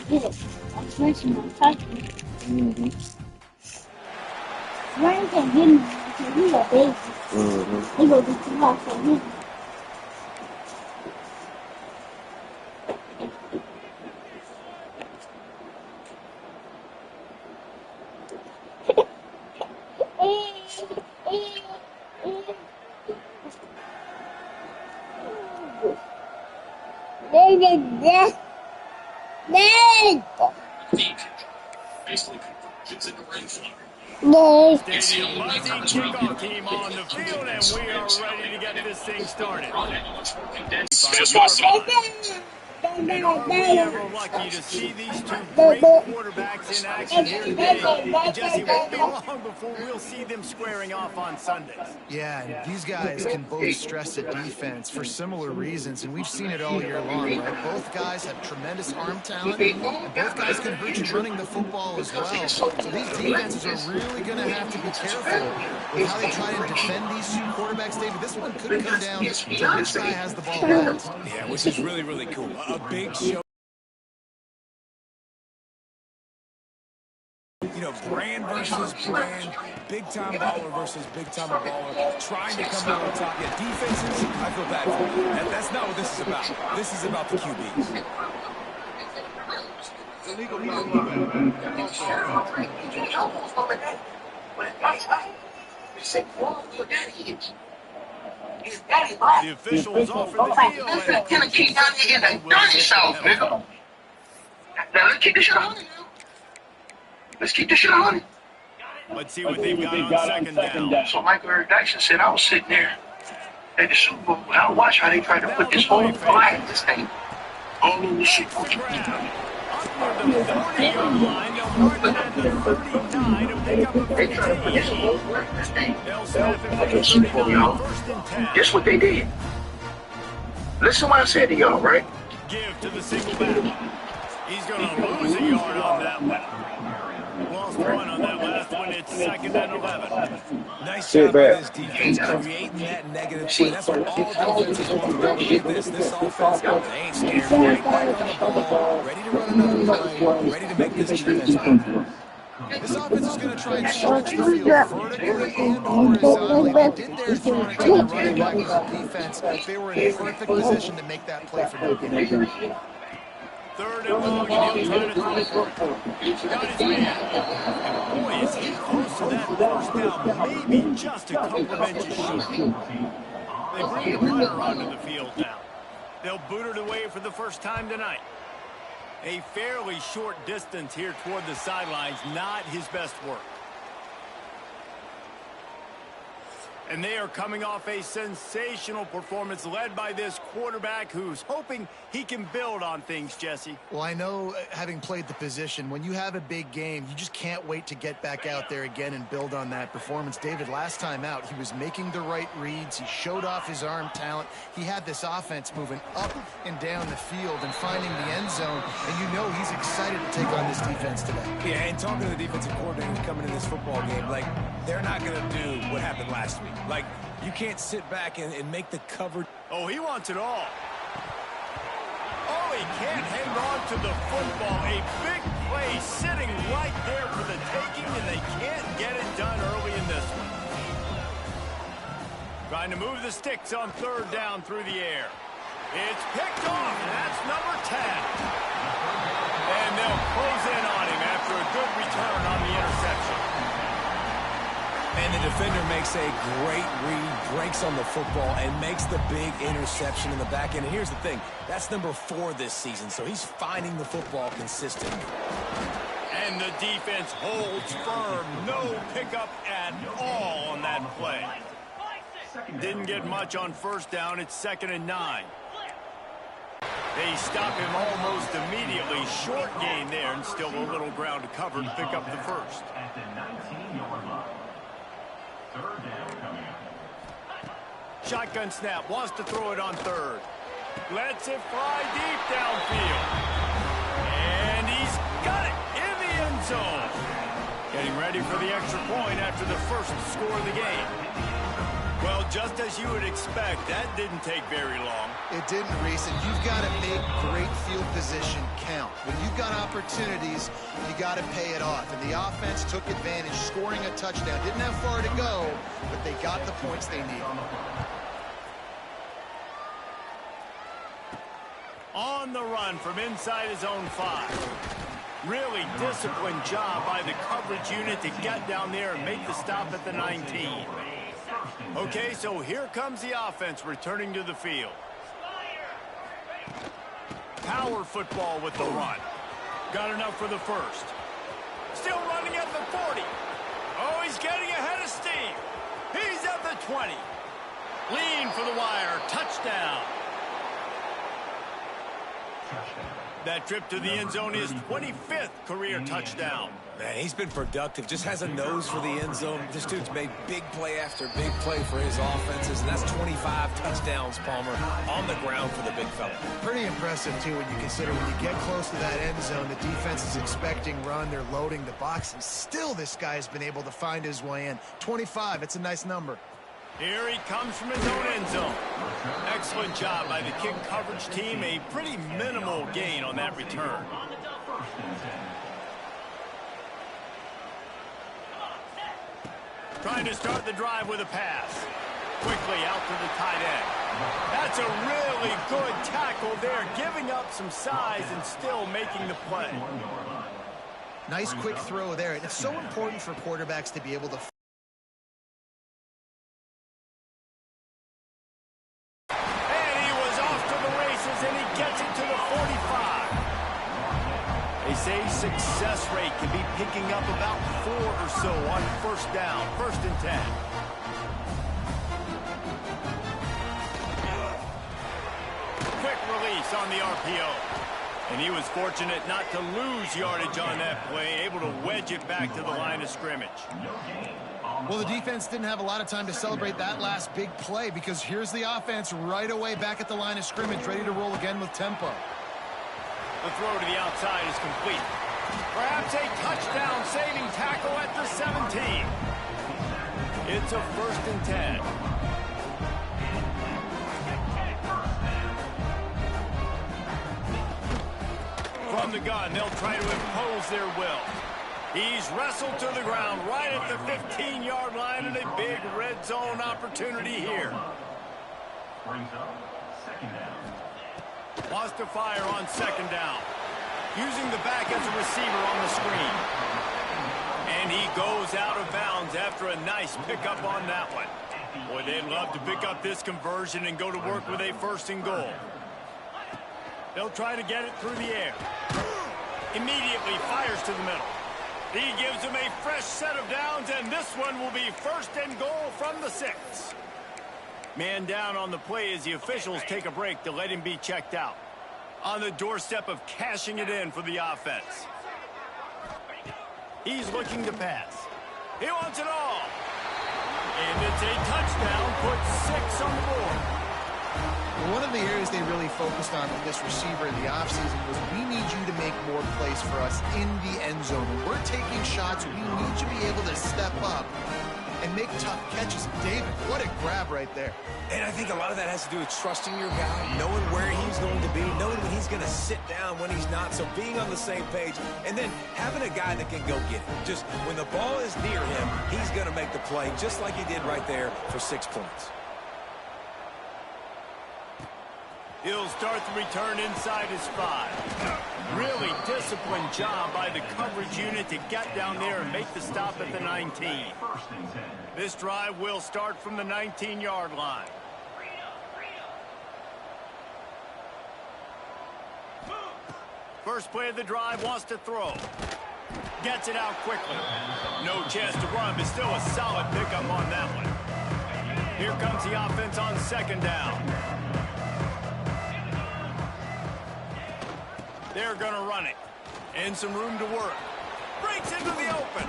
Get it. That's nice and touching. Ryan can't get him because he's a baby. He goes to the house for him. No. Stadium buzzing, kickoff team on the field, and we are ready to get this thing started. And are we ever lucky to see these two great quarterbacks in action here today? And Jesse, it won't be long before we'll see them squaring off on Sundays. Yeah, and these guys can both stress a defense for similar reasons, and we've seen it all year long, right? Both guys have tremendous arm talent, and both guys can hurt you running the football as well. So these defenses are really going to have to be careful with how they try and defend these two quarterbacks, David. This one could come down to which guy has the ball last. Yeah, which is really, really cool. A big show. You know, brand versus brand, big-time baller versus big-time baller, trying to come out on top. Yeah, defenses, I feel bad for you. That's not what this is about. This is about the QBs. The officials offer the field. Let's keep down here in the dirty south, nigga. Now let's keep this shit on. Let's keep this shit on. Let's see what they've got on second down. So Michael Eric Dyson said I was sitting there at the Super Bowl. I watched how they tried to put this whole flag, this thing, all over the Super Bowl. Upward the 40-yard line, they'll mark it at the 39 to pick up a 15. They tried to put this whole flag, this thing, They'll snap it all for over the the Super Bowl, 39, y'all. first and 10. Guess what they did? Listen to what I said to y'all, right? Give to the single back. He's going to lose a yard on that one. Lost one on that last one. It's second and 11. Nice job by this defense creating that negative play. That's what all defenses want. Look at this offense, they ain't scared. Right on the ball, ready to run another play, ready to make this defense better. This offense is going to try and stretch the field vertically and horizontally. They did their throwing it to the running back of the defense. They were in perfect position to make that play for no gain. Third and long, and he'll try to throw it. Got his man. And boy, is he close to that first down. Maybe just a couple of inches short. They bring the runner onto the field now. They'll boot it away for the first time tonight. A fairly short distance here toward the sidelines, not his best work. And they are coming off a sensational performance led by this quarterback who's hoping he can build on things, Jesse. Well, I know, having played the position, when you have a big game, you just can't wait to get back out there again and build on that performance. David, last time out, he was making the right reads. He showed off his arm talent. He had this offense moving up and down the field and finding the end zone. And you know he's excited to take on this defense today. Yeah, and talking to the defensive coordinator coming in this football game, like, they're not going to do what happened last week. Like, you can't sit back and make the cover. Oh, he wants it all. Oh, he can't hang on to the football. A big play sitting right there for the taking, and they can't get it done early in this one. Trying to move the sticks on third down through the air. It's picked off, and that's number 10. And they'll close in on him after a good return on the interception. And the defender makes a great read, breaks on the football, and makes the big interception in the back end. And here's the thing, that's number 4 this season, so he's finding the football consistently. And the defense holds firm. No pickup at all on that play. Didn't get much on first down. It's 2nd and 9. They stop him almost immediately. Short gain there, and still a little ground to cover to pick up the first. Shotgun snap, wants to throw it on third. Lets it fly deep downfield. And he's got it in the end zone. Getting ready for the extra point after the first score of the game. Well, just as you would expect, that didn't take very long. It didn't, Reese, and you've got to make great field position count. When you've got opportunities, you got to pay it off. And the offense took advantage, scoring a touchdown. Didn't have far to go, but they got the points they needed. On the run from inside his own 5. Really disciplined job by the coverage unit to get down there and make the stop at the 19. Okay, so here comes the offense returning to the field. Power football with the run. Got enough for the first. Still running at the 40. Oh, he's getting ahead of steam. He's at the 20. Lean for the wire. Touchdown. That trip to the end zone is 25th career touchdown. Man, he's been productive. Just has a nose for the end zone. This dude's made big play after big play for his offenses, and that's 25 touchdowns, Palmer, on the ground for the big fella. Pretty impressive, too, when you consider when you get close to that end zone, the defense is expecting run, they're loading the box, and still this guy has been able to find his way in. 25, it's a nice number. Here he comes from his own end zone. Excellent job by the kick coverage team. A pretty minimal gain on that return. Trying to start the drive with a pass. Quickly out to the tight end. That's a really good tackle there, giving up some size and still making the play. Nice quick throw there. It's so important for quarterbacks to be able to and he gets it to the 45. They say success rate can be picking up about 4 or so on first down, 1st and 10. Quick release on the RPO. And he was fortunate not to lose yardage on that play, able to wedge it back to the line of scrimmage. Well, the defense didn't have a lot of time to celebrate that last big play because here's the offense right away back at the line of scrimmage, ready to roll again with tempo. The throw to the outside is complete. Perhaps a touchdown-saving tackle at the 17. It's a 1st and 10. From the gun, they'll try to impose their will. He's wrestled to the ground right at the 15-yard line and a big red zone opportunity here. Wants to fire on 2nd down. Using the back as a receiver on the screen. And he goes out of bounds after a nice pickup on that one. Boy, they'd love to pick up this conversion and go to work with a 1st and goal. They'll try to get it through the air. Immediately fires to the middle. He gives him a fresh set of downs, and this one will be 1st and goal from the 6. Man down on the play as the officials take a break to let him be checked out. On the doorstep of cashing it in for the offense. He's looking to pass. He wants it all. And it's a touchdown, puts 6 on the board. One of the areas they really focused on with this receiver in the offseason was we need you to make more plays for us in the end zone. When we're taking shots, we need to be able to step up and make tough catches. David, what a grab right there. And I think a lot of that has to do with trusting your guy, knowing where he's going to be, knowing when he's going to sit down, when he's not. So being on the same page, and then having a guy that can go get it. Just when the ball is near him, he's going to make the play, just like he did right there for 6 points. He'll start the return inside his 5. Really disciplined job by the coverage unit to get down there and make the stop at the 19. This drive will start from the 19-yard line. First play of the drive, wants to throw. Gets it out quickly. No chance to run, but still a solid pickup on that one. Here comes the offense on 2nd down. They're going to run it. And some room to work. Breaks into the open.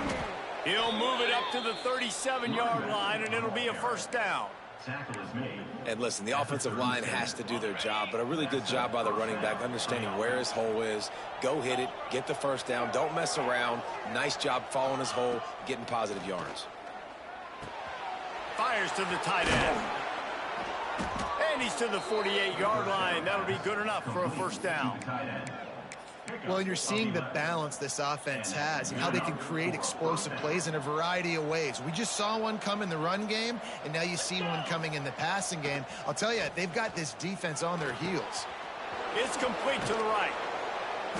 He'll move it up to the 37-yard line, and it'll be a 1st down. And listen, the offensive line has to do their job, but a really good job by the running back, understanding where his hole is. Go hit it, get the 1st down, don't mess around. Nice job following his hole, getting positive yards. Fires to the tight end. And he's to the 48-yard line. That'll be good enough for a first down. Well, you're seeing the balance this offense has and how they can create explosive plays in a variety of ways. We just saw one come in the run game, and now you see one coming in the passing game. I'll tell you, they've got this defense on their heels. It's complete to the right.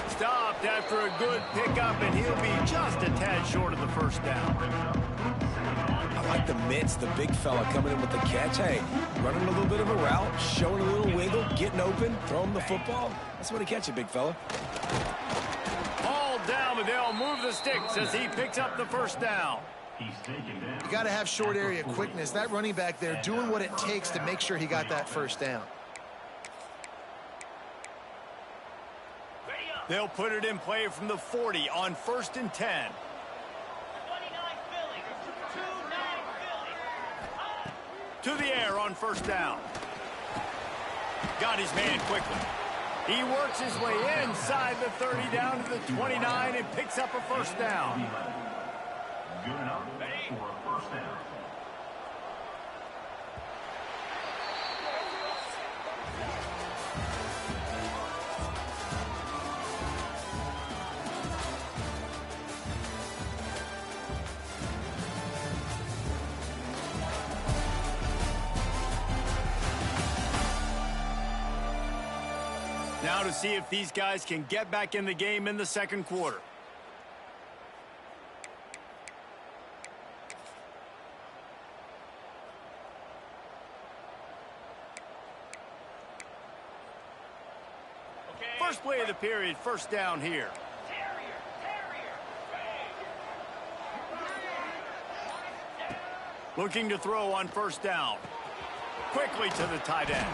Stopped after a good pickup, and he'll be just a tad short of the first down. I like the mitts, the big fella coming in with the catch. Hey, running a little bit of a route, showing a little wiggle, getting open, throwing the football. That's what he catch it, big fella. Ball down, but they'll move the sticks as he picks up the first down. You got to have short area quickness. That running back there doing what it takes to make sure he got that first down. They'll put it in play from the 40 on 1st and 10. To the air on first down. Got his man quickly. He works his way inside the 30 down to the 29 and picks up a first down. Good enough for a first down. Now to see if these guys can get back in the game in the second quarter. First play of the period, first down here. Looking to throw on first down. Quickly to the tight end.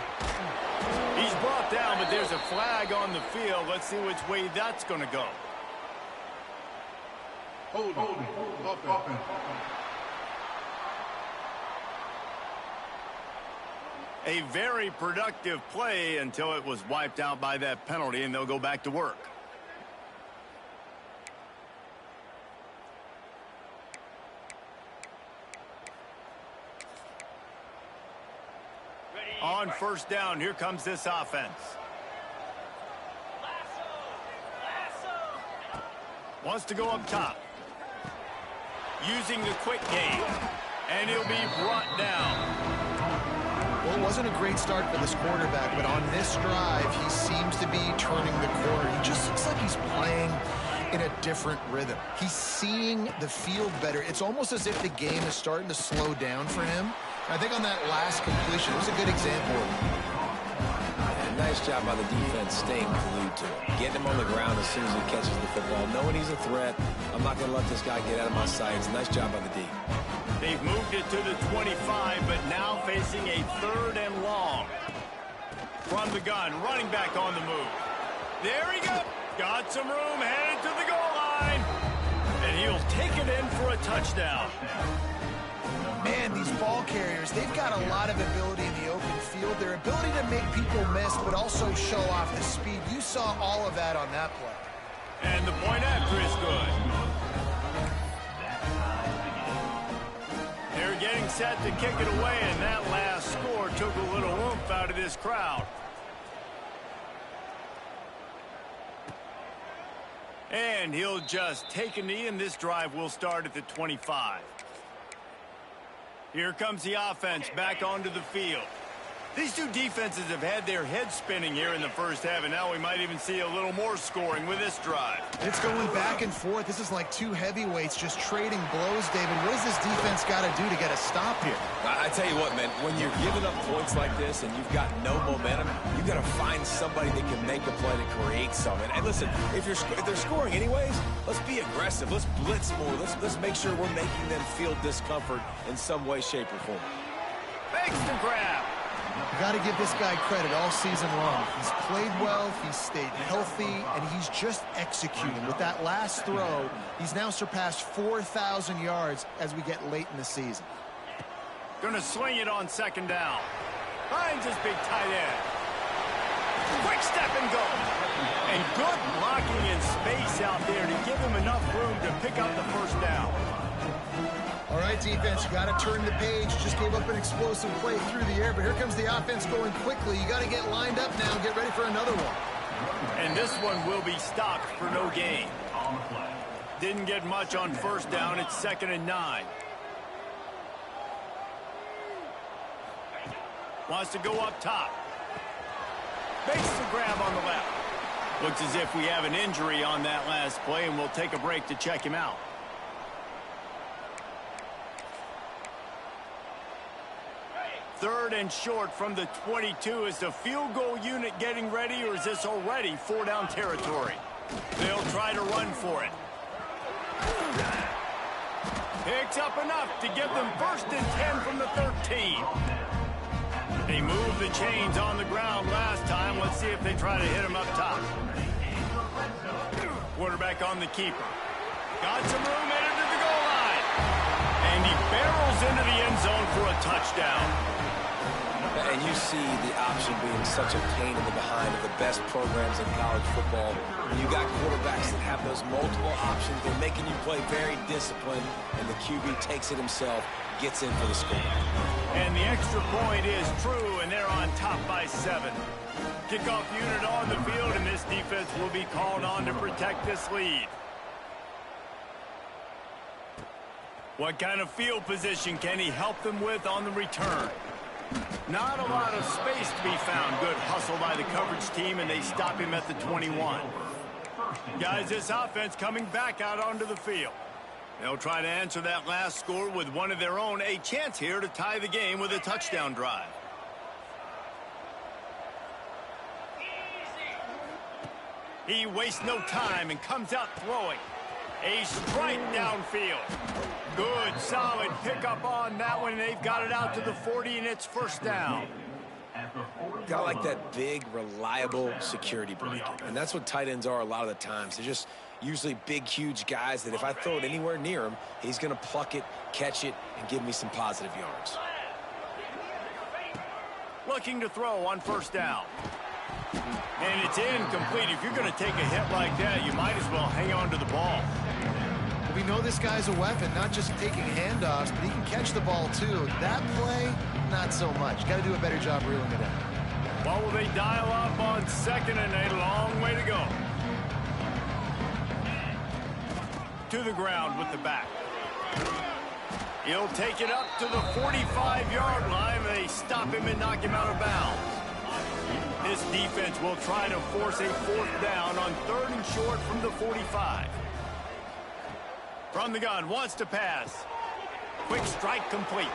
He's brought down, but there's a flag on the field. Let's see which way that's going to go. A very productive play until it was wiped out by that penalty, and they'll go back to work. On first down, here comes this offense. Wants to go up top. Using the quick game. And he'll be brought down. Well, it wasn't a great start for this quarterback, but on this drive, he seems to be turning the corner. He just looks like he's playing in a different rhythm. He's seeing the field better. It's almost as if the game is starting to slow down for him. I think on that last completion, it was a good example. And nice job by the defense staying glued to it. Getting him on the ground as soon as he catches the football. Knowing he's a threat, I'm not going to let this guy get out of my sights. Nice job by the D. They've moved it to the 25, but now facing a 3rd and long. From the gun, running back on the move. There he goes. Got some room, headed to the goal line. And he'll take it in for a touchdown. Man, these ball carriers, they've got a lot of ability in the open field. Their ability to make people miss, but also show off the speed. You saw all of that on that play. And the point after is good. They're getting set to kick it away, and that last score took a little oomph out of this crowd. And he'll just take a knee, and this drive will start at the 25. Here comes the offense back onto the field. These two defenses have had their heads spinning here in the first half, and now we might even see a little more scoring with this drive. It's going back and forth. This is like two heavyweights just trading blows, David. What does this defense got to do to get a stop here? I tell you what, man, when you're giving up points like this and you've got no momentum, you've got to find somebody that can make a play to create something. And listen, if they're scoring anyways, let's be aggressive. Let's blitz more. Let's make sure we're making them feel discomfort in some way, shape, or form. Makes the grab. You got to give this guy credit all season long. He's played well, he's stayed healthy, and he's just executing. With that last throw, he's now surpassed 4,000 yards as we get late in the season. Gonna swing it on second down. Finds his big tight end. Quick step and go. And good blocking in space out there to give him enough room to pick up the first down. All right, defense, you got to turn the page. Just gave up an explosive play through the air, but here comes the offense going quickly. You got to get lined up now and get ready for another one. And this one will be stopped for no gain. Didn't get much on first down. It's 2nd and 9. Wants to go up top. Makes the grab on the left. Looks as if we have an injury on that last play, and we'll take a break to check him out. Third and short from the 22. Is the field goal unit getting ready, or is this already 4-down territory? They'll try to run for it. Picks up enough to give them 1st and 10 from the 13. They moved the chains on the ground last time. Let's see if they try to hit him up top. Quarterback on the keeper. Got some room, headed to the goal line. And he barrels into the end zone for a touchdown. And you see the option being such a pain in the behind of the best programs in college football. When you got quarterbacks that have those multiple options, they're making you play very disciplined, and the QB takes it himself, gets in for the score. And the extra point is true, and they're on top by 7. Kickoff unit on the field, and this defense will be called on to protect this lead. What kind of field position can he help them with on the return? Not a lot of space to be found. Good hustle by the coverage team, and they stop him at the 21. Guys, this offense coming back out onto the field. They'll try to answer that last score with one of their own. A chance here to tie the game with a touchdown drive. He wastes no time and comes out throwing. A strike downfield. Good, solid pickup on that one. They've got it out to the 40, and it's 1st down. Got like that big, reliable security blanket. And that's what tight ends are a lot of the times. They're just usually big, huge guys that if I throw it anywhere near him, he's going to pluck it, catch it, and give me some positive yards. Looking to throw on 1st down. And it's incomplete. If you're going to take a hit like that, you might as well hang on to the ball. We know this guy's a weapon, not just taking handoffs, but he can catch the ball too. That play, not so much. Got to do a better job reeling it in. Well, will they dial up on 2nd and a long way to go? To the ground with the back. He'll take it up to the 45-yard line. They stop him and knock him out of bounds. This defense will try to force a 4th down on 3rd and short from the 45. From the gun, wants to pass. Quick strike complete.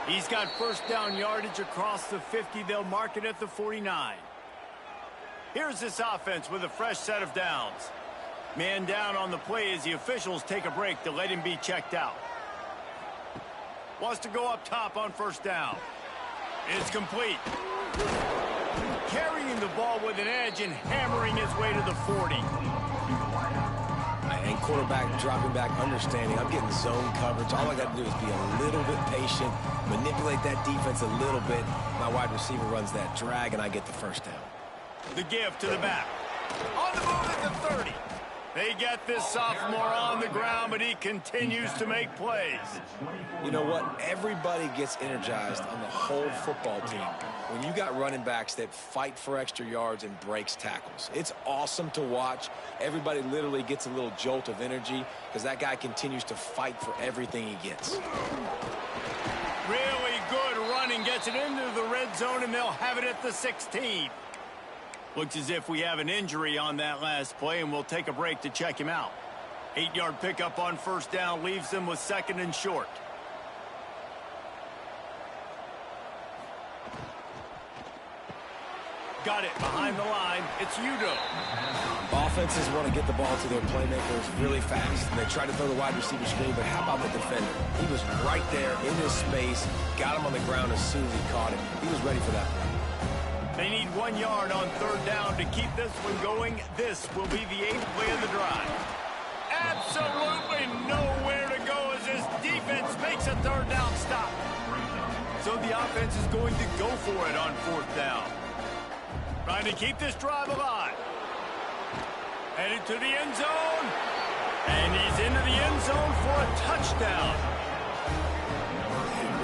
He's got 1st down yardage across the 50. They'll mark it at the 49. Here's this offense with a fresh set of downs. Man down on the play as the officials take a break to let him be checked out. Wants to go up top on 1st down. It's complete. Carrying the ball with an edge and hammering his way to the 40. And quarterback dropping back, understanding I'm getting zone coverage. All I got to do is be a little bit patient, manipulate that defense a little bit. My wide receiver runs that drag, and I get the 1st down. The give to the back. On the move at the 30. They get this sophomore on the ground, but he continues to make plays. You know what? Everybody gets energized on the whole football team when you got running backs that fight for extra yards and breaks tackles. It's awesome to watch. Everybody literally gets a little jolt of energy because that guy continues to fight for everything he gets. Really good running, gets it into the red zone, and they'll have it at the 16. Looks as if we have an injury on that last play, and we'll take a break to check him out. 8-yard pickup on 1st down leaves them with 2nd and short. Got it behind the line. It's Udo. Offenses want to get the ball to their playmakers really fast. And they try to throw the wide receiver screen, but how about the defender? He was right there in his space, got him on the ground as soon as he caught him. He was ready for that play. They need 1 yard on 3rd down to keep this one going. This will be the 8th play of the drive. Absolutely nowhere to go as this defense makes a 3rd down stop. So the offense is going to go for it on 4th down. Trying to keep this drive alive. Headed to the end zone. And he's into the end zone for a touchdown.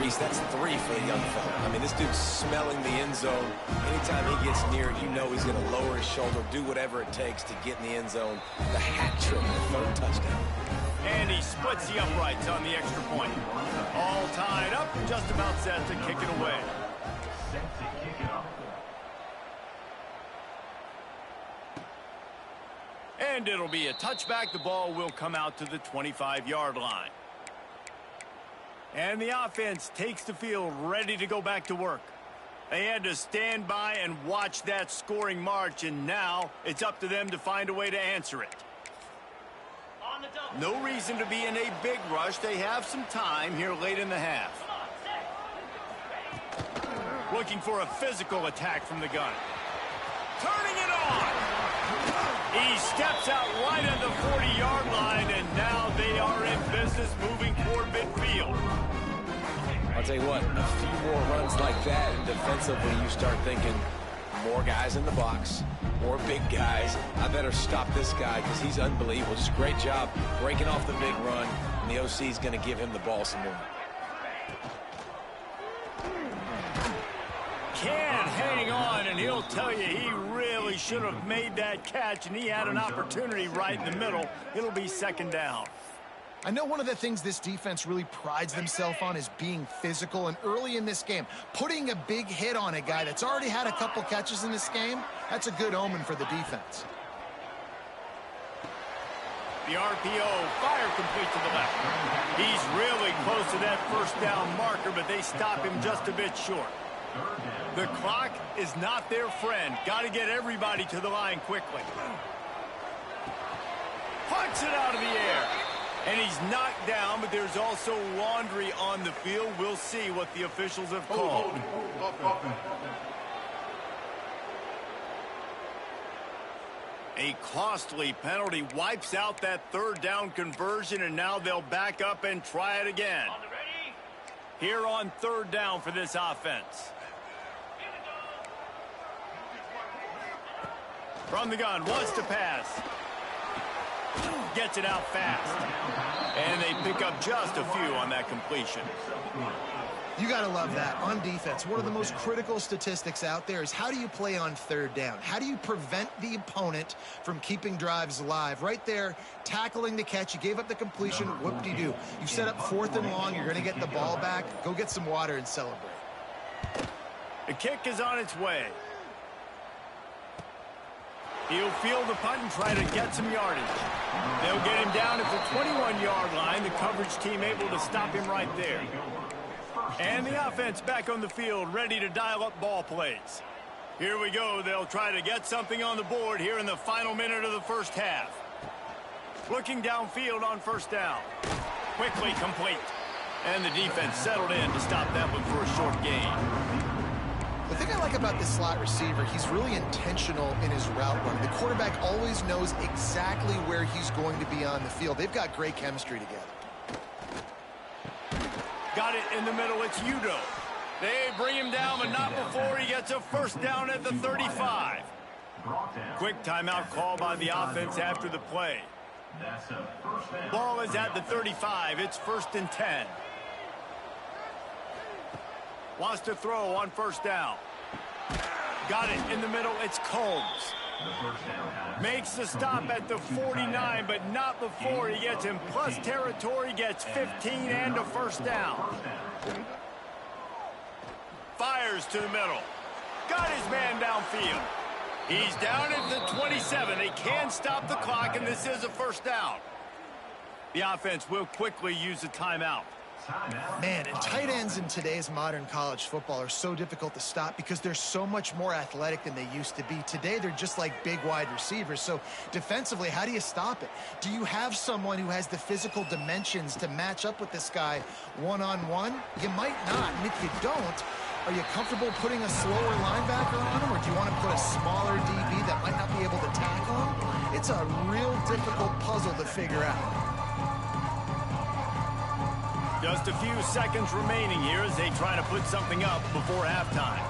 Reese, that's 3 for the young fella. I mean, this dude's smelling the end zone. Anytime he gets near it, you know he's going to lower his shoulder, do whatever it takes to get in the end zone. The hat trick, the 3rd touchdown. And he splits the uprights on the extra point. All tied up, just about set to kick it away. And it'll be a touchback. The ball will come out to the 25-yard line. And the offense takes the field ready to go back to work. They had to stand by and watch that scoring march, and now it's up to them to find a way to answer it. No reason to be in a big rush. They have some time here late in the half. Looking for a physical attack from the gun. Turning it on. He steps out right at the 40-yard line, and now they are in business moving toward midfield. I'll tell you what, a few more runs like that, and defensively you start thinking more guys in the box, more big guys. I better stop this guy because he's unbelievable. Just a great job breaking off the big run, and the OC is going to give him the ball some more. Can't hang on, and he'll tell you he really should have made that catch, and he had an opportunity right in the middle. It'll be 2nd down. I know one of the things this defense really prides themselves on is being physical, and early in this game, putting a big hit on a guy that's already had a couple catches in this game, that's a good omen for the defense. The RPO, fire complete to the left. He's really close to that 1st down marker, but they stop him just a bit short. The clock is not their friend. Got to get everybody to the line quickly. Puts it out of the air. And he's knocked down, but there's also laundry on the field. We'll see what the officials have called. A costly penalty wipes out that 3rd down conversion, and now they'll back up and try it again. Here on 3rd down for this offense. From the gun, wants to pass. Gets it out fast. And they pick up just a few on that completion. You got to love that. On defense, one of the most critical statistics out there is how do you play on 3rd down? How do you prevent the opponent from keeping drives alive? Right there, tackling the catch. You gave up the completion. Whoop-de-doo. You set up 4th and long. You're going to get the ball back. Go get some water and celebrate. The kick is on its way. He'll field the punt and try to get some yardage. They'll get him down at the 21-yard line. The coverage team able to stop him right there. And the offense back on the field, ready to dial up ball plays. Here we go. They'll try to get something on the board here in the final minute of the 1st half. Looking downfield on 1st down. Quickly complete. And the defense settled in to stop that one for a short gain. The thing I like about this slot receiver, he's really intentional in his route run. The quarterback always knows exactly where he's going to be on the field. They've got great chemistry together. Got it in the middle. It's Udo. They bring him down, but not before he gets a 1st down at the 35. Quick timeout call by the offense after the play. Ball is at the 35. It's 1st and 10. Wants to throw on 1st down. Got it in the middle. It's Combs. Makes the stop at the 49, but not before he gets in plus territory, gets 15 and a 1st down. Fires to the middle. Got his man downfield. He's down at the 27. They can't stop the clock, and this is a 1st down. The offense will quickly use a timeout. Man, and tight ends in today's modern college football are so difficult to stop because they're so much more athletic than they used to be. Today, they're just like big wide receivers. So defensively, how do you stop it? Do you have someone who has the physical dimensions to match up with this guy one-on-one? You might not. And if you don't, are you comfortable putting a slower linebacker on him, or do you want to put a smaller DB that might not be able to tackle him? It's a real difficult puzzle to figure out. Just a few seconds remaining here as they try to put something up before halftime.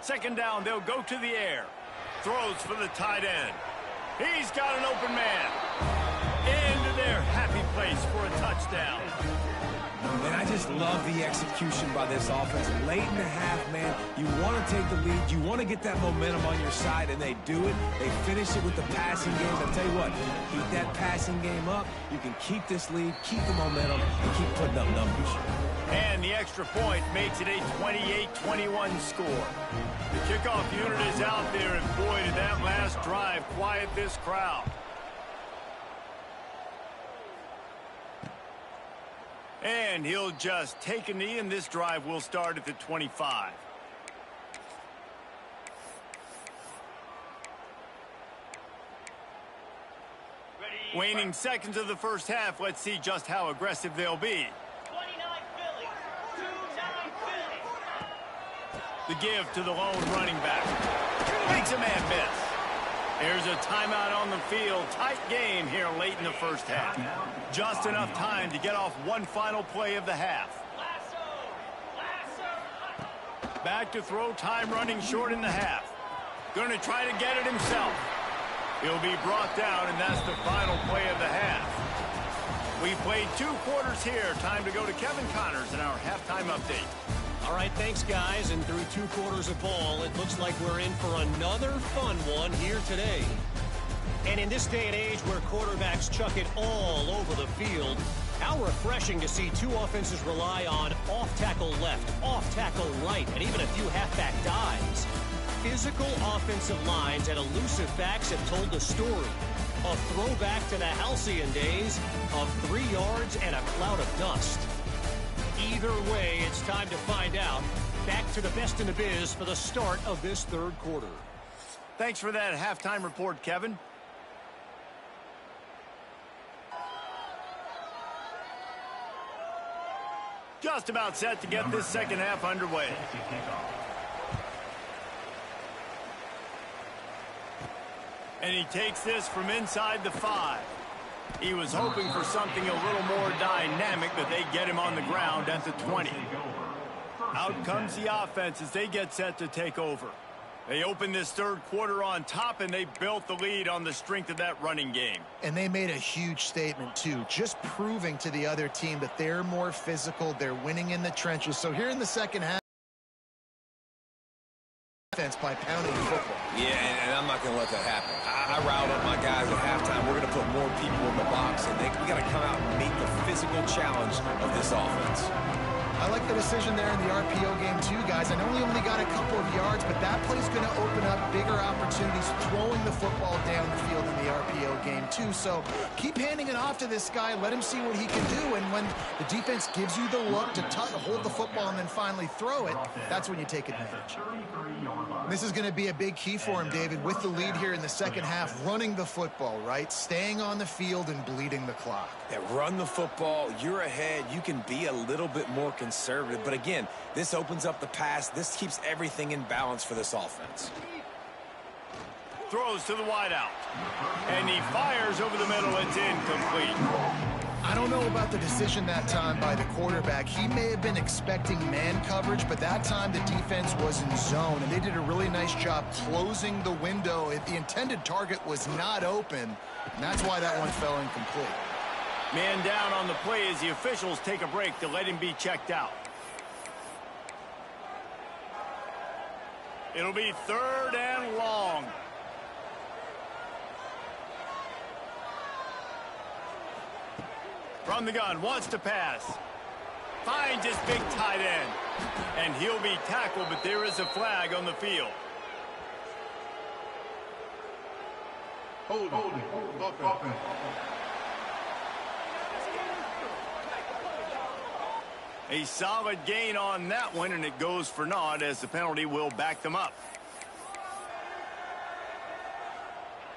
2nd down, they'll go to the air. Throws for the tight end. He's got an open man. Into their happy place for a touchdown. down. And I just love the execution by this offense. Late in the half, man, you want to take the lead. You want to get that momentum on your side, and they do it. They finish it with the passing game. I'll tell you what, keep that passing game up. You can keep this lead, keep the momentum, and keep putting up numbers. And the extra point makes it a 28-21 score. The kickoff unit is out there, and boy, did that last drive quiet this crowd. And he'll just take a knee, and this drive will start at the 25. Waning seconds of the first half. Let's see just how aggressive they'll be. 29 Philly. 29 Philly. The give to the lone running back. Makes a man miss. There's a timeout on the field. Tight game here late in the first half. Just enough time to get off one final play of the half. Back to throw, time running short in the half. Going to try to get it himself. He'll be brought down, and that's the final play of the half. We played 2 quarters here. Time to go to Kevin Connors in our halftime update. All right, thanks, guys. And through 2 quarters of ball, it looks like we're in for another fun one here today. And in this day and age where quarterbacks chuck it all over the field, how refreshing to see 2 offenses rely on off-tackle left, off-tackle right, and even a few halfback dives. Physical offensive lines and elusive backs have told the story. A throwback to the halcyon days of 3 yards and a cloud of dust. Either way, it's time to find out. Back to the best in the biz for the start of this 3rd quarter. Thanks for that halftime report, Kevin. Just about set to get this second half underway. And he takes this from inside the 5. He was hoping for something a little more dynamic, but they get him on the ground at the 20. Out comes the offense as they get set to take over. They opened this 3rd quarter on top, and they built the lead on the strength of that running game. And they made a huge statement, too, just proving to the other team that they're more physical, they're winning in the trenches. So here in the second half, defense by pounding the football. Yeah, and I'm not going to let that happen. I riled up my guys at halftime. We're going to put more people in the box, and we got to come out and meet the physical challenge of this offense. I like the decision there in the RPO game too, guys. I know we only got a couple of yards, but that play's going to open up bigger opportunities throwing the football down the field in the RPO game too. So keep handing it off to this guy. Let him see what he can do. And when the defense gives you the look to hold the football and then finally throw it, that's when you take advantage. This is going to be a big key for him, David, with the lead here in the second half, running the football, right? Staying on the field and bleeding the clock. Yeah, run the football. You're ahead. You can be a little bit more conservative. But again, this opens up the pass. This keeps everything in balance for this offense. Throws to the wideout. And he fires over the middle. It's incomplete. I don't know about the decision that time by the quarterback. He may have been expecting man coverage, but that time the defense was in zone, and they did a really nice job closing the window. If the intended target was not open, and that's why that one fell incomplete. Man down on the play as the officials take a break to let him be checked out. It'll be 3rd and long. From the gun, wants to pass. Finds his big tight end. And he'll be tackled, but there is a flag on the field. Hold it. A solid gain on that one, and it goes for naught as the penalty will back them up.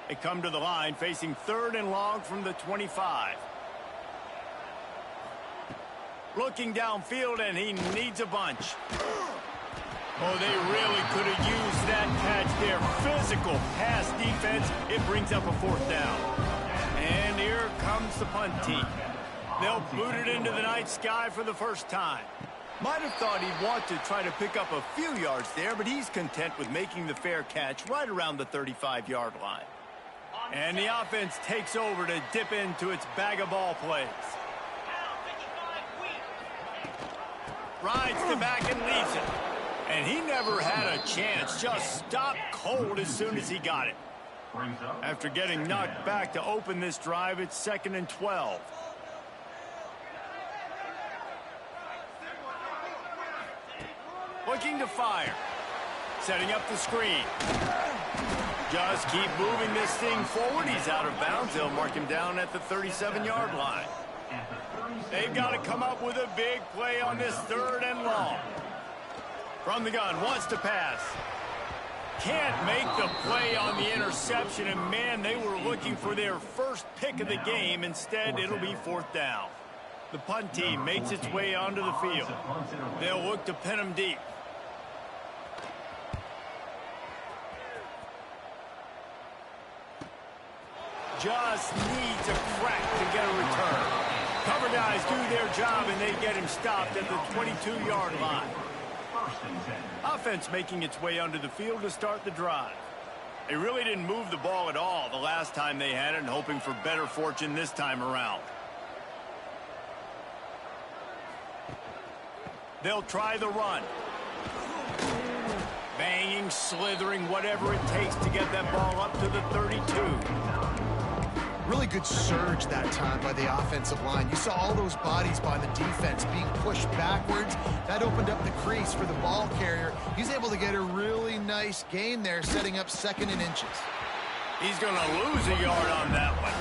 They come to the line facing 3rd and long from the 25. Looking downfield, and he needs a bunch. Oh, they really could have used that catch there. Physical pass defense. It brings up a 4th down. And here comes the punt team. They'll boot it into the night sky for the first time. Might have thought he'd want to try to pick up a few yards there, but he's content with making the fair catch right around the 35-yard line. And the offense takes over to dip into its bag of ball plays. Rides the back and leaves it. And he never had a chance. Just stopped cold as soon as he got it. After getting knocked back to open this drive, it's 2nd and 12. Looking to fire. Setting up the screen. Just keep moving this thing forward. He's out of bounds. They'll mark him down at the 37-yard line. They've got to come up with a big play on this 3rd and long. From the gun, wants to pass. Can't make the play on the interception, and man, they were looking for their first pick of the game. Instead, it'll be 4th down. The punt team makes its way onto the field. They'll look to pin him deep. Just needs a crack to get a return. Cover guys do their job, and they get him stopped at the 22-yard line. Offense making its way onto the field to start the drive. They really didn't move the ball at all the last time they had it, and hoping for better fortune this time around. They'll try the run. Banging, slithering, whatever it takes to get that ball up to the 32. Really good surge that time by the offensive line. You saw all those bodies by the defense being pushed backwards. That opened up the crease for the ball carrier. He's able to get a really nice gain there, setting up 2nd and inches. He's going to lose a yard on that one.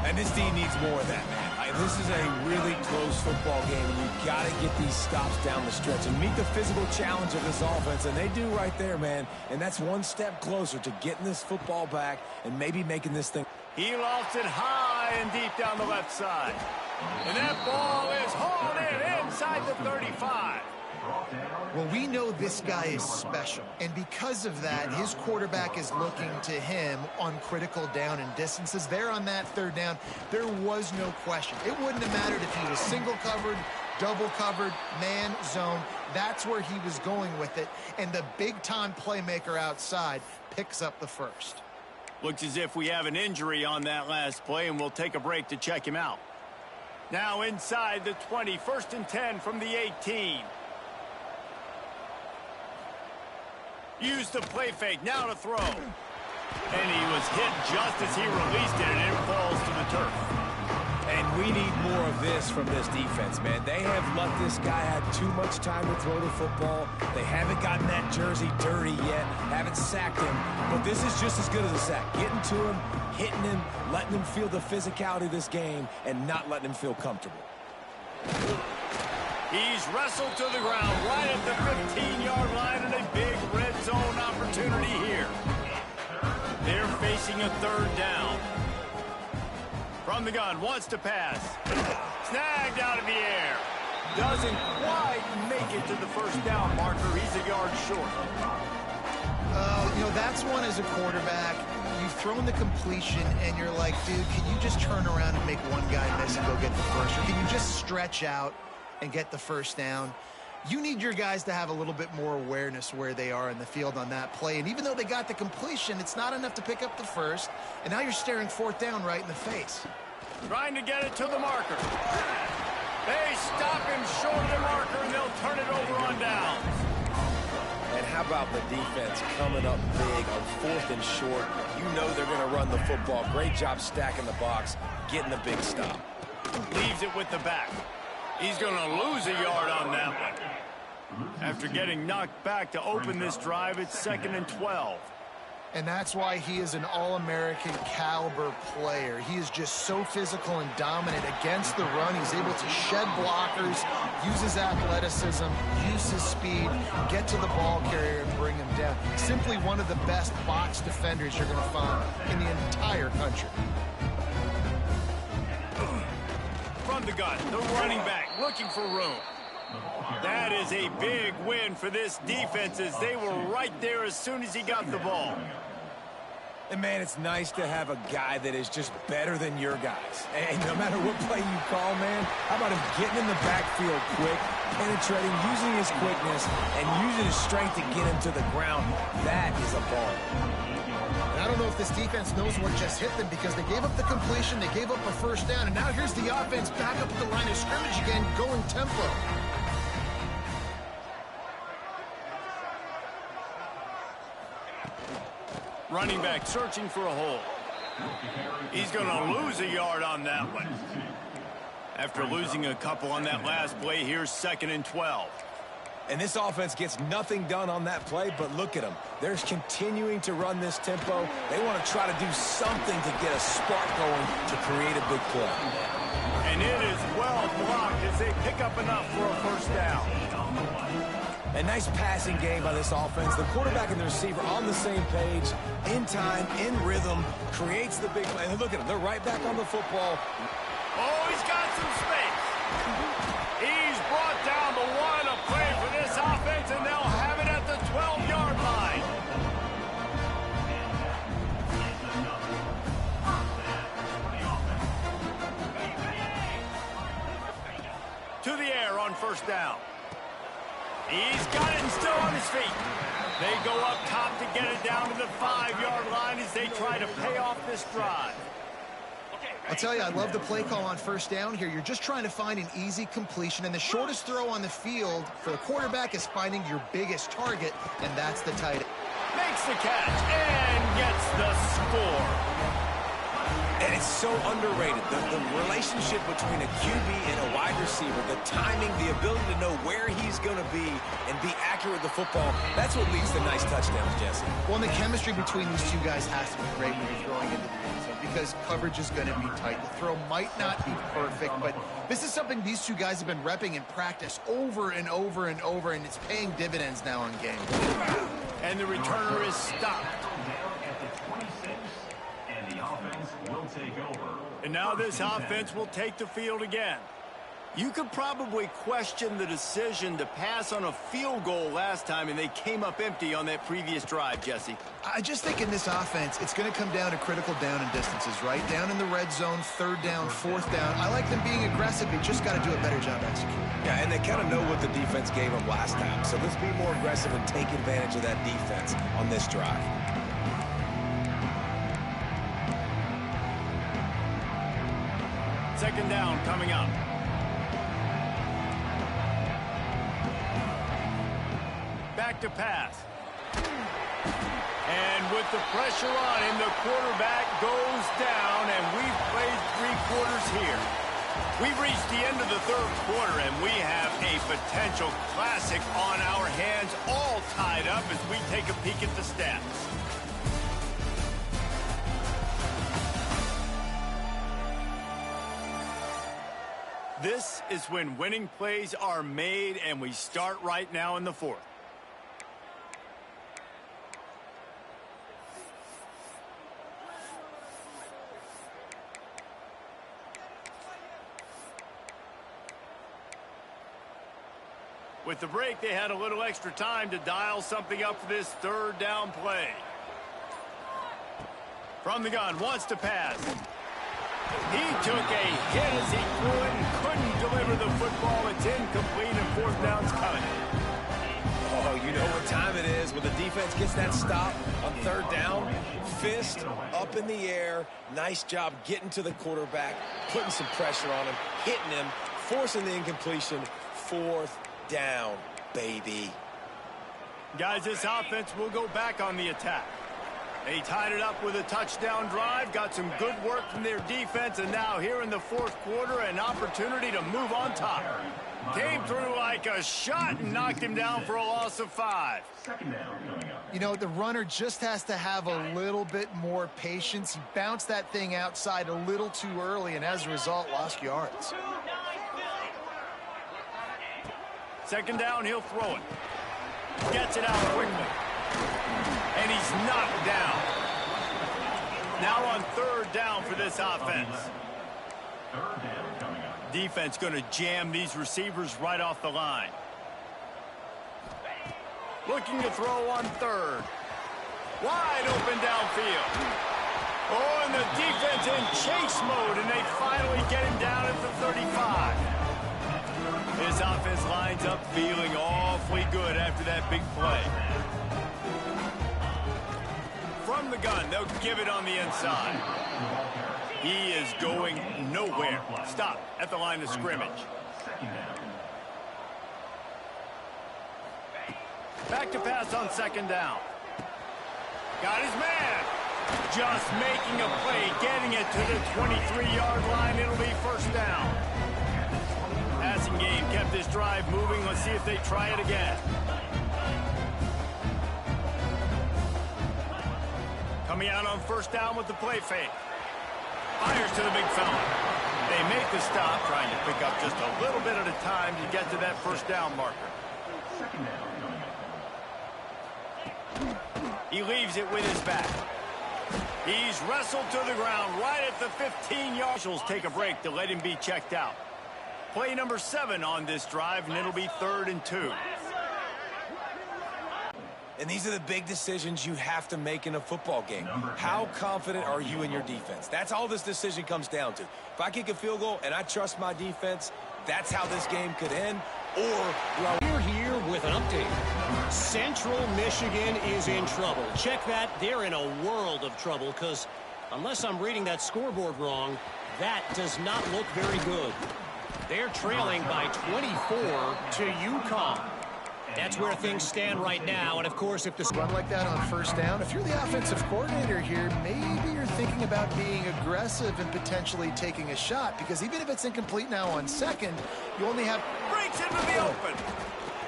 And this team needs more of that, man. This is a really close football game, and you've got to get these stops down the stretch and meet the physical challenge of this offense, and they do right there, man. And that's one step closer to getting this football back and maybe making this thing. He lofts it high and deep down the left side. And that ball is hauled in inside the 35. Well, we know this guy is special, and because of that, his quarterback is looking to him on critical down and distances. There on that 3rd down, there was no question. It wouldn't have mattered if he was single covered, double covered, man, zone. That's where he was going with it, and the big-time playmaker outside picks up the first. Looks as if we have an injury on that last play, and we'll take a break to check him out. Now inside the 20, 1st and 10 from the 18. Use the play fake, now to throw. And he was hit just as he released it, and it falls to the turf. And we need more of this from this defense, man. They have let this guy have too much time to throw the football. They haven't gotten that jersey dirty yet, haven't sacked him. But this is just as good as a sack. Getting to him, hitting him, letting him feel the physicality of this game, and not letting him feel comfortable. He's wrestled to the ground right at the 15-yard line, and a big red zone opportunity here. They're facing a 3rd down. From the gun, wants to pass. Snagged out of the air. Doesn't quite make it to the 1st down marker. He's a yard short. You know, that's one as a quarterback. You've thrown the completion, and you're like, dude, can you just turn around and make one guy miss and go get the first? Or can you just stretch out and get the 1st down? You need your guys to have a little bit more awareness where they are in the field on that play. And even though they got the completion, it's not enough to pick up the first. And now you're staring 4th down right in the face. Trying to get it to the marker. They stop him short of the marker, and they'll turn it over on downs. And how about the defense coming up big on 4th and short? You know they're going to run the football. Great job stacking the box, getting the big stop. Leaves it with the back. He's going to lose a yard on that one. After getting knocked back to open this drive, it's 2nd and 12. And that's why he is an all-American caliber player. He is just so physical and dominant against the run. He's able to shed blockers, use his athleticism, use his speed, get to the ball carrier and bring him down. Simply one of the best box defenders you're going to find in the entire country. From the gun, the running back looking for room. That is a big win for this defense, as they were right there as soon as he got the ball. And, man, it's nice to have a guy that is just better than your guys. And no matter what play you call, man, how about him getting in the backfield quick, penetrating, using his quickness, and using his strength to get him to the ground. That is a ball. And I don't know if this defense knows what just hit them, because they gave up the completion, they gave up a 1st down, and now here's the offense back up at the line of scrimmage again, going tempo. Running back searching for a hole. He's going to lose a yard on that one. After losing a couple on that last play, here's 2nd and 12. And this offense gets nothing done on that play, but look at them. They're continuing to run this tempo. They want to try to do something to get a spark going to create a big play. And it is well blocked as they pick up enough for a first down. A nice passing game by this offense. The quarterback and the receiver on the same page, in time, in rhythm, creates the big play. And look at them. They're right back on the football. Oh, he's got some space. He's brought down the one of play for this offense, and they'll have it at the 12-yard line. To the air on first down. He's got it and still on his feet. They go up top to get it down to the 5-yard line as they try to pay off this drive. I'll tell you, I love the play call on first down here. You're just trying to find an easy completion, and the shortest throw on the field for the quarterback is finding your biggest target, and that's the tight end. Makes the catch and gets the score. And it's so underrated. The relationship between a QB and a wide receiver, the timing, the ability to know where he's going to be and be accurate with the football, that's what leads to nice touchdowns, Jesse. Well, and the chemistry between these two guys has to be great when you're throwing into the end zone because coverage is going to be tight. The throw might not be perfect, but this is something these two guys have been repping in practice over and over and over, and it's paying dividends now in games. And the returner is stopped. And now this offense will take the field again. You could probably question the decision to pass on a field goal last time, and they came up empty on that previous drive, Jesse. I just think in this offense, it's going to come down to critical down and distances, right? Down in the red zone, 3rd down, 4th down. I like them being aggressive. They just got to do a better job executing. Yeah, and they kind of know what the defense gave them last time. So let's be more aggressive and take advantage of that defense on this drive. Second down coming up. Back to pass. And with the pressure on him, the quarterback goes down, and we've played 3 quarters here. We've reached the end of the 3rd quarter, and we have a potential classic on our hands, all tied up as we take a peek at the stats. This is when winning plays are made, and we start right now in the 4th. With the break, they had a little extra time to dial something up for this 3rd down play. From the gun, wants to pass. He took a hit as he threw it and couldn't deliver the football. It's incomplete, and 4th down's coming. Oh, you know what time it is when the defense gets that stop on 3rd down. Fist up in the air. Nice job getting to the quarterback, putting some pressure on him, hitting him, forcing the incompletion. 4th down, baby. Guys, this offense will go back on the attack. They tied it up with a touchdown drive, got some good work from their defense, and now here in the 4th quarter, an opportunity to move on top. Came through like a shot and knocked him down for a loss of 5. You know, the runner just has to have a little bit more patience. He bounced that thing outside a little too early, and as a result, lost yards. 2nd down, he'll throw it. Gets it out quickly. And he's knocked down. Now on 3rd down for this offense. Defense going to jam these receivers right off the line. Looking to throw on 3rd. Wide open downfield. Oh, and the defense in chase mode, and they finally get him down at the 35. This offense lines up feeling awfully good after that big play. From the gun, they'll give it on the inside. He is going nowhere. Stop at the line of scrimmage. Back to pass on 2nd down. Got his man. Just making a play, getting it to the 23-yard line. It'll be first down. Passing game kept this drive moving. Let's see if they try it again. Coming out on first down with the play fake. Fires to the big fella. They make the stop, trying to pick up just a little bit at a time to get to that first down marker. He leaves it with his back. He's wrestled to the ground right at the 15-yard. Officials take a break to let him be checked out. Play number 7 on this drive, and it'll be 3rd and 2. And these are the big decisions you have to make in a football game. How confident are you in your defense? That's all this decision comes down to. If I kick a field goal and I trust my defense, that's how this game could end. Or we're here with an update. Central Michigan is in trouble. Check that. They're in a world of trouble because unless I'm reading that scoreboard wrong, that does not look very good. They're trailing by 24 to Ncaa. That's where things stand right now. And, of course, if this run like that on first down, if you're the offensive coordinator here, maybe you're thinking about being aggressive and potentially taking a shot, because even if it's incomplete now on second, you only have... Breaks into the open.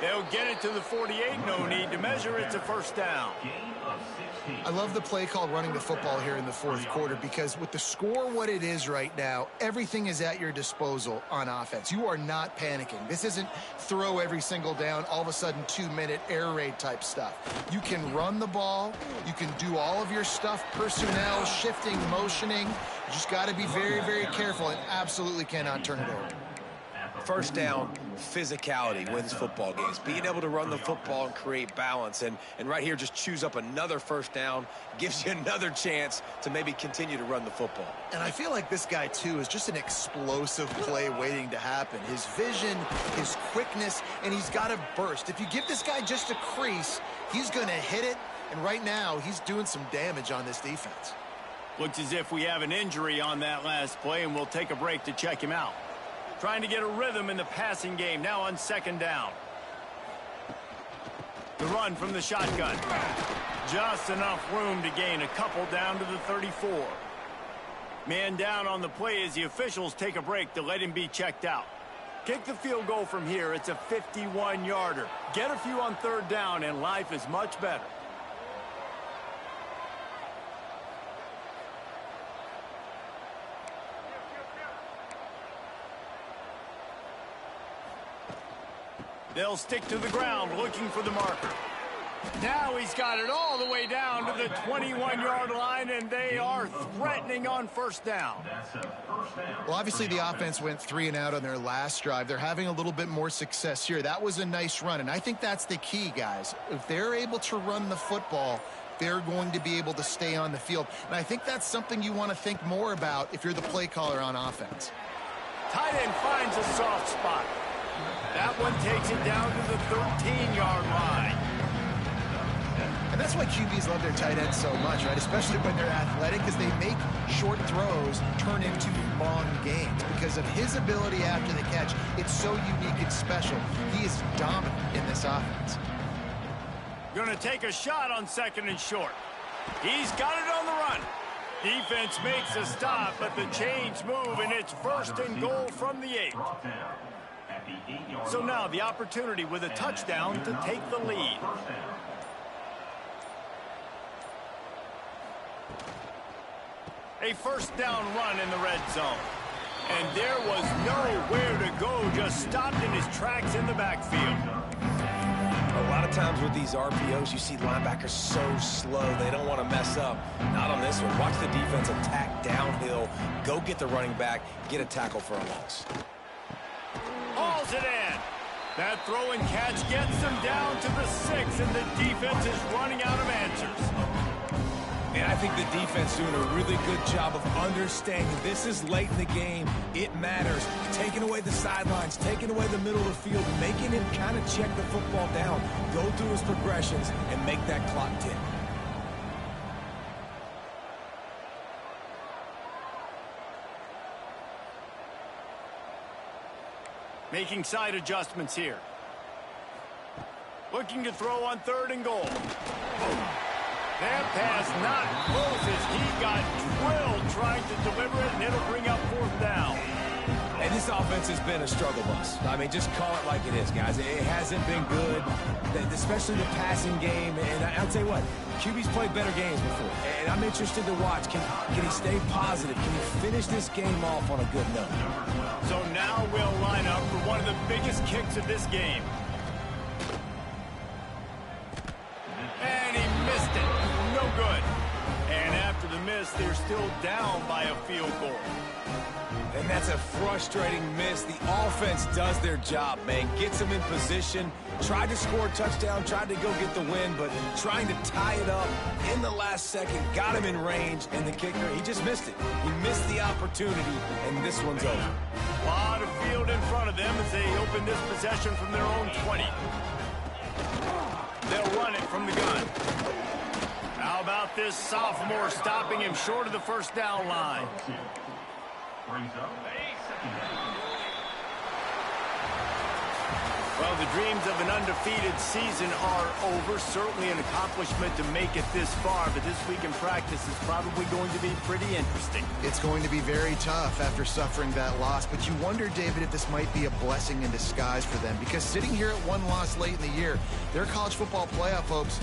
They'll get it to the 48. No need to measure. It's a first down. I love the play call running the football here in the fourth quarter, because with the score what it is right now, everything is at your disposal on offense. You are not panicking. This isn't throw every single down, all of a sudden 2-minute air raid type stuff. You can run the ball. You can do all of your stuff, personnel, shifting, motioning. You just got to be very, very careful and absolutely cannot turn it over. First down, physicality wins football games. Being able to run the football and create balance. And right here, just choose up another first down, gives you another chance to maybe continue to run the football. And I feel like this guy, too, is just an explosive play waiting to happen. His vision, his quickness, and he's got a burst. If you give this guy just a crease, he's going to hit it. And right now, he's doing some damage on this defense. Looks as if we have an injury on that last play, and we'll take a break to check him out. Trying to get a rhythm in the passing game, now on second down. The run from the shotgun. Just enough room to gain a couple down to the 34. Man down on the play as the officials take a break to let him be checked out. Kick the field goal from here. It's a 51-yarder. Get a few on third down, and life is much better. They'll stick to the ground looking for the marker. Now he's got it all the way down to the 21-yard line, and they are threatening on first down. Well, obviously the offense went 3 and out on their last drive. They're having a little bit more success here. That was a nice run, and I think that's the key, guys. If they're able to run the football, they're going to be able to stay on the field. And I think that's something you want to think more about if you're the play caller on offense. Tight end finds a soft spot. That one takes it down to the 13-yard line. And that's why QBs love their tight ends so much, right? Especially when they're athletic, because they make short throws turn into long gains. Because of his ability after the catch, it's so unique and special. He is dominant in this offense. Going to take a shot on second and short. He's got it on the run. Defense makes a stop, but the chains move, and it's first and goal from the 8. So now the opportunity with a touchdown to take the lead. A first down run in the red zone. And there was nowhere to go, just stopped in his tracks in the backfield. A lot of times with these RPOs, you see linebackers so slow, they don't want to mess up. Not on this one. Watch the defense attack downhill, go get the running back, get a tackle for a loss. Hauls it in. That throw and catch gets them down to the 6, and the defense is running out of answers. And I think the defense doing a really good job of understanding this is late in the game. It matters. Taking away the sidelines, taking away the middle of the field, making him kind of check the football down, go through his progressions, and make that clock tick. Making side adjustments here. Looking to throw on third and goal. That pass not close as he got drilled trying to deliver it, and it'll bring up 4th down. And this offense has been a struggle bus. I mean, just call it like it is, guys. It hasn't been good, especially the passing game. And I'll tell you what, QB's played better games before. And I'm interested to watch. Can he stay positive? Can he finish this game off on a good note? So now we'll line up for one of the biggest kicks of this game. And he missed it. No good. And after the miss, they're still down by a field goal. And that's a frustrating miss. The offense does their job, man. Gets them in position. Tried to score a touchdown. Tried to go get the win, but trying to tie it up in the last second. Got him in range, and the kicker, he just missed it. He missed the opportunity, and this one's over. A lot of field in front of them as they open this possession from their own 20. They'll run it from the gun. How about this sophomore stopping him short of the 1st down line? Well, the dreams of an undefeated season are over. Certainly an accomplishment to make it this far, but this week in practice is probably going to be pretty interesting. It's going to be very tough after suffering that loss, but you wonder, David, if this might be a blessing in disguise for them, because sitting here at one loss late in the year, their college football playoff hopes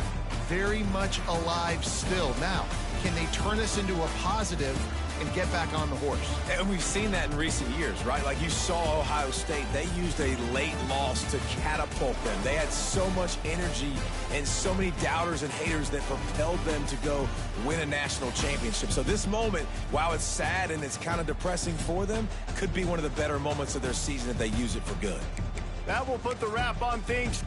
very much alive still. Now, can they turn this into a positive and get back on the horse? And we've seen that in recent years, right? Like you saw Ohio State, they used a late loss to catapult them. They had so much energy and so many doubters and haters that propelled them to go win a national championship. So this moment, while it's sad and it's kind of depressing for them, could be one of the better moments of their season if they use it for good. That will put the wrap on things.